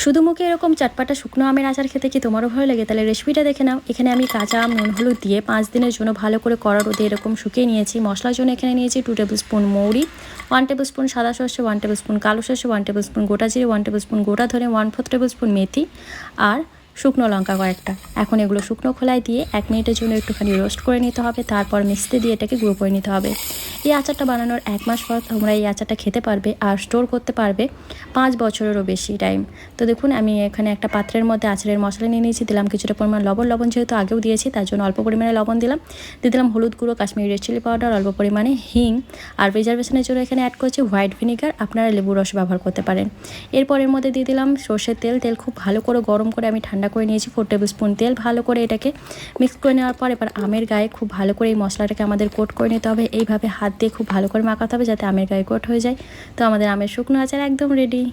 শুধু মুখে এরকম চাটপাটা শুকনো আমের আচার খেতে কি তোমারও ভালো লাগে? তাহলে রেসিপিটা দেখে নাও। এখানে আমি কাঁচা আম নুন হলুদ দিয়ে 5 দিনের জন্য ভালো করে কড়া রোদে এরকম শুকিয়ে নিয়েছি। মশলার জন্য এখানে নিয়েছি 2 টেবিল স্পুন মৌরি, 1 টেবিল স্পুন সাদা সর্ষে, 1 টেবিল স্পুন কালো সর্ষে, 1 টেবিল স্পুন গোটা জিরে, 1 টেবিল স্পুন গোটা ধনে, 1/4 টেবিল স্পুন মেথি আর শুকনো লঙ্কা কয়েকটা। এখন এগুলো শুকনো খোলায় দিয়ে 1 মিনিটের জন্য একটুখানি রোস্ট করে নিতে হবে। তারপর মিক্সিতে দিয়ে এটাকে গুঁড়ো করে নিতে হবে। এই আচারটা বানানোর 1 মাস পর তোমরা এই আচারটা খেতে পারবে আর স্টোর করতে পারবে 5 বছরেরও বেশি টাইম। তো দেখুন আমি এখানে একটা পাত্রের মধ্যে আচারের মশলা নিয়ে নিয়েছি। দিলাম কিছুটা পরিমাণ লবণ যেহেতু আগেও দিয়েছি তার জন্য অল্প পরিমাণে লবণ দিলাম। দিয়ে দিলাম হলুদ গুঁড়ো, কাশ্মীরি রেড চিলি পাউডার, অল্প পরিমাণে হিং আর প্রিজারভেশনের জন্য এখানে অ্যাড করছি হোয়াইট ভিনিগার। আপনারা লেবু রস ব্যবহার করতে পারেন। এরপর এর মধ্যে দিয়ে দিলাম সর্ষের তেল। তেল খুব ভালো করে গরম করে আমি ঠান্ডা করে নিয়েছি। 4 টেবিল স্পুন তেল। ভালো করে এটাকে মিক্স করে নেওয়ার পর এবার আমের গায়ে খুব ভালো করে এই মশলাটাকে আমাদের কোট করে নিতে হবে। এইভাবে হাত দিয়ে খুব ভালো করে মাখাতে হবে যাতে আমের গায়ে কোট হয়ে যায়। তো আমাদের আমের শুকনো আচার একদম রেডি।